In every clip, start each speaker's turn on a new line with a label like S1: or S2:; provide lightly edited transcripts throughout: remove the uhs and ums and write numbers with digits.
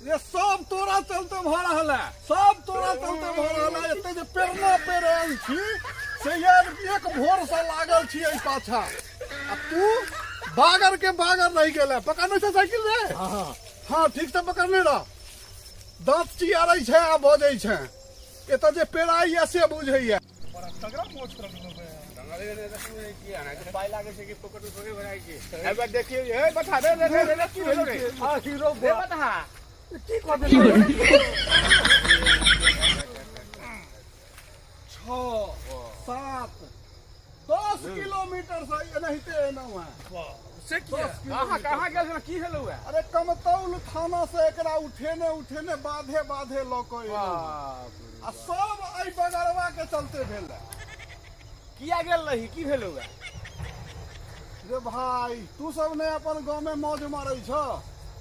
S1: ये सब तोरा चलते भ रहल है, सब तोरा चलते भ रहल है। एते जे पेरना पेरल छी से यार एक भोर से लागल छी एहि पाछा, आ तू बागर के बागर रह गेल है। पकड़ने से साइकिल रे? हाँ ठीक से पकड़ने रह। दांत चियारै छै आ बजै छै। एत जे पेराई है से बुझै है। तगड़ा मोच कर दूं बे।
S2: डंगरे ने देखिए की आना के पाई लागे छै कि पकड़ थोड़े भराई छै। ए बा देखिए ए बता रे की भेल रे?
S1: आ हीरो
S2: ए बता
S1: की कर देलक? 6 7 10 किलोमीटर से एनाहिते एना है।
S2: से किया कहां गेल छल की भेल हुआ?
S1: अरे कमतौल थाना से एकरा उठेने बाधे बाधे लक आ सब एहि बगरवा के चलते भेल है।
S2: किया गेल रही की भेल हुआ?
S1: रे भाई तू सब ने अपन गांव में मौज मारै छ,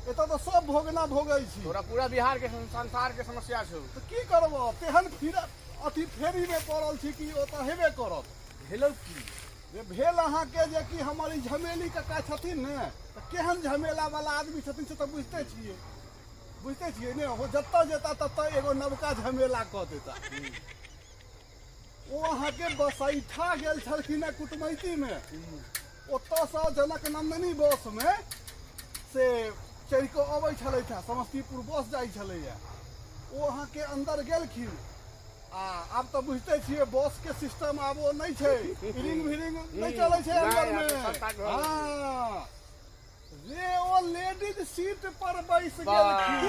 S1: एत तो सब भोगना भोगै छी।
S2: तोरा पूरा बिहार के संसार के समस्या छौ
S1: तो की करबो? तेहन फिर अथी फेरी में पड़ल छी कि ओ त हेबे करत।
S2: भेलौ की
S1: रे भेल अहाँ के जे कि हमारी झमेली कका छथिन ने, तो केहन झमेला वाला आदमी छथिन से तो बुझते छियै ने। वो जत्ता जेता तत्ता एगो नवका झमेला क देता। वो अहाँ के बसैठा गेल छलखिन कुटमैती में, ओतऽ से जनक नंदनी बस में से चढ़ के अबै छलै था, समस्तीपुर बस जाइ छलैया। वो अहाँ के अंदर गेलखिन आ अब तो बुझते छियै बस के सिस्टम आब वो नहीं छै, इरिंग भिरिंग नहीं चलै छै अंदर में। हाँ रे ओ लेडीज सीट पर बैस गेलखिन,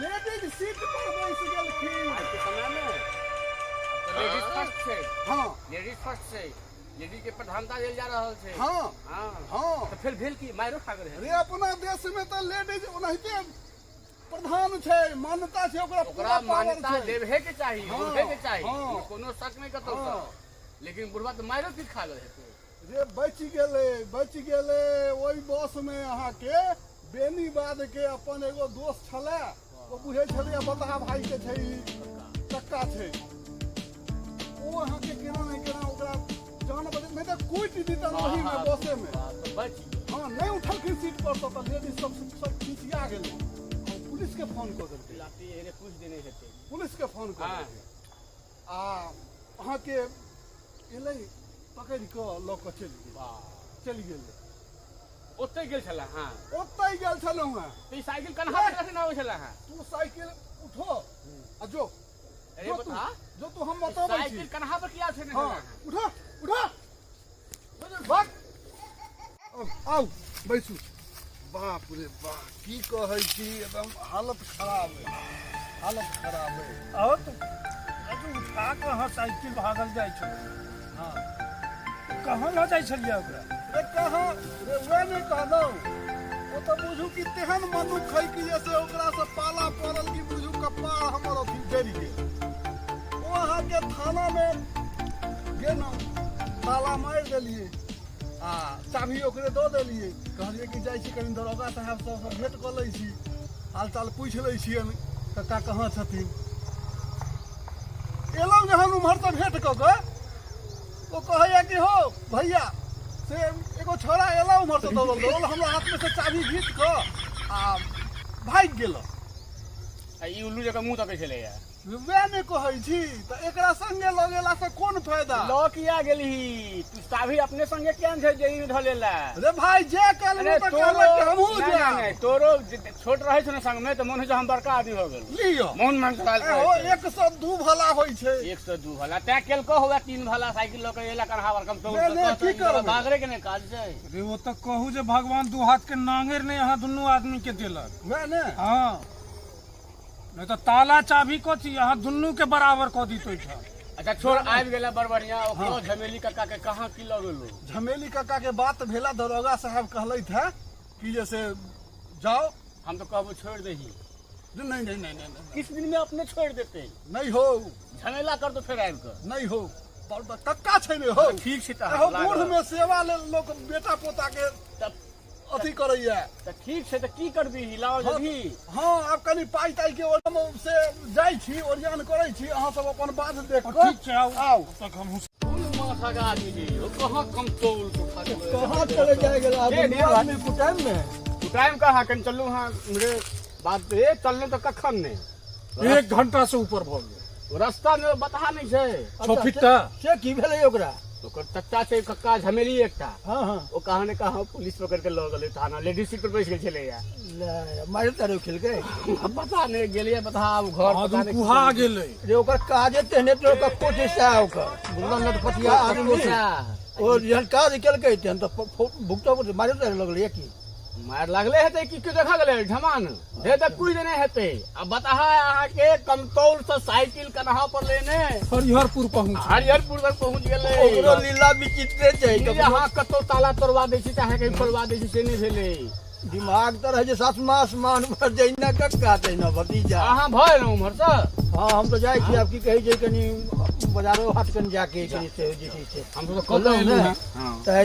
S1: लेडीज सीट पर बैस गेलखिन।
S2: आज के समय में लेडीज फर्स्ट छै।
S1: हाँ
S2: लेडीज फर्स्ट छै, लेडीज के प्रधानता देल जा रहल छै।
S1: हाँ
S2: हां
S1: हाँ
S2: तो फिर भेल की मारो खा गेल
S1: रे अपना देश में तो लेडीज ओनाहिते प्रधान छै, मान्यता छै ओकरा,
S2: ओकरा मान्यता देबहे के चाहिए,
S1: हाँ,
S2: होबे के चाहिए,
S1: हाँ,
S2: कोनो शक नहीं करतौ
S1: हाँ।
S2: सब। लेकिन बुढ़वा तो मारो पीट खा गेल हेतौ।
S1: रे बच गेले ओई बस में अहाँ के बेनीबाद के अपन एगो दोस्त छले, ओ बुझे छले बता भाई के छै चक्का छै। ओ अहाँ के केना नहीं केना ओकरा जान बजे नहीं तो कुछ दितन वही में बसे में।
S2: तो बच
S1: हाँ नहीं उठलखिन सीट पर तो लेडीज सब खिसिया गेलै, पुलिस के फोन कर देलकै।
S2: लाठी एने कुछ देने हेतै,
S1: पुलिस के फोन कर देलकै आ अहाँ के एलै पकड़ के लऽ के चलि गेलै।
S2: ओतै गेल छला। हां
S1: ओतै गेल छलहुँ हैं।
S2: तो ई साइकिल कन्हा पे रखने आबै छला? हां
S1: तू साइकिल उठो आ जो
S2: अरे बता
S1: जो तू हम बताबै छी।
S2: साइकिल कन्हा पे किया छै?
S1: हां उठो भाग आओ बैसू। बाप रे बाप की कहै छी, एकदम हालत खराब है।
S3: और तो उठा के हाँ साइकिल भागल जाय छो। हाँ कहाँ ल जाय छलियै ओकरा?
S1: रे कहाँ रे वे नहीं कहलौ, ओ तो बुझू कि तेहन मनुख है कि जैसे ओकरा से पाला पड़ल कि बुझू कपार हमर अथी जरि गेल। ओ अहाँ के थाना में गेलहुँ, ताला मारि देलियै आ चाभी ओकरे दऽ देलियै। कहलियै कि जाइ छी कनि दरोगा साहब सब भेंट कऽ लै छी, हाल चाल पूछि लै छियनि कक्का कहाँ छथिन। एलहुँ जहन उम्हर से भेंट कऽ के ओ कहैया कि हो भैया से एगो छोरा एला उम्हर से दौड़ल हमरा हाथ में से चाभी घींच के आ भाग गेल।
S2: ई उल्लू जका मुंह तकै छलै या।
S1: वे नहीं कहै छी त एकरा संगे लगेला से कोन फायदा?
S2: ल किया गेलही? तू चाभी अपने संगे केन छै जे ई ढलेला?
S1: रे भाई जे कहलू त कहबै कि हमहू जा।
S2: नहीं तोरो छोट रहै छ न संग में त मोन होइ छै हम बड़का आदमी हो गेल।
S1: लियो
S2: मोहन मन चलाल
S1: ओ 102 भला होइ छै।
S2: 102 भला तै केल को होगा 3 भला साइकिल ल के एला कन्हा बरकम तो
S1: की करब?
S2: बागरे के ने काज छै।
S3: अरे वो तो कहू जे भगवान दू हाथ के नांगेर ने यहाँ दुनू आदमी के देलक।
S1: वे ने
S3: हाँ नहीं तो ताला चाभी को थी यहाँ दुनू के बराबर को दी तो था।
S2: अच्छा छोड़ आबि गेला बड़ बढ़िया। ओकरो झमेली कक्का के कहां की ल गेलो?
S1: झमेली कक्का के बात भेला, दरोगा साहब कहलै था कि जैसे जाओ।
S2: हम तो कहबो छोड़ दही।
S1: नहीं
S2: किस दिन में अपने छोड़ देते?
S1: नहीं हो
S2: झमेला कर दो फिर आबि के।
S1: नहीं हो कक्का छै ने हो।
S2: ठीक छै त
S1: हो बूढ़ में सेवा ले लोग बेटा पोता के
S2: तब
S1: अथी करैया।
S2: त ठीक छै त की करबी? हिलाओ जभी।
S1: हाँ अब कनी पाई ताई के ओरम से जाई छी, ओरियान करै छी। अहाँ सब अपन बात देख के
S3: ठीक छै आओ तक हम
S2: फूल माथा का आदमी जी ओ कहां कम तोल उठा के
S1: कहाँ चले जाएगा आदमी में कुटाइम में?
S2: टाइम कहां कन चलू हां मेरे बात ए चलने तो कखन नहीं
S3: 1 घंटा से ऊपर भ गेल
S2: रास्ता में बता नहीं छै
S3: 6 फीटा
S4: से की भेलै ओकरा
S2: ओकर चच्चा छै कक्का झमेली एकटा
S4: हाँ हाँ
S2: ओ कहाँ ने कहाँ पुलिस पकड़ के लऽ गेलै थाना लेडीज सीट पर बैस गेल छलै या
S4: मारि तारे खेलकै
S2: अब पता नहीं गेलिए बता अब घर पता
S3: आदमी
S2: नहीं
S3: कुहा गेलै
S4: रे ओकर काजे तेहने तो ओकर कोटे सा ओकर
S2: बुल्ला लटपटिया
S4: आदमी ओ जहन काज केलकै तेहन तो भुगतो मारि तारे लगलै की
S2: मार लगले हेतै की देखा गेलै ढमान हे तऽ कुछ नहीं हेतै अब बता अहाँ के कमतौल से साइकिल कन्हा पर लेने
S3: हरिहरपुर पहुँच
S2: हरिहरपुर पर पहुंच गेलै
S4: ओकरो लीला विचित्रे छै
S2: ई अहाँ कतौ ताला तोड़वा दै छी चाहे कहीं खोलवा दै छी से नहीं भेलै
S4: दिमाग तो रहे सातमा आसमान पर जैना कक्का तैना भतीजा
S2: अहाँ भय न उम्हर से
S4: हाँ हम तो जाइ छी आब की कहै छै कनी बाजारो हाट कन जाके कनी से जे छै से
S2: हम तो कहलहुँ
S4: ने
S2: हां
S4: तऽ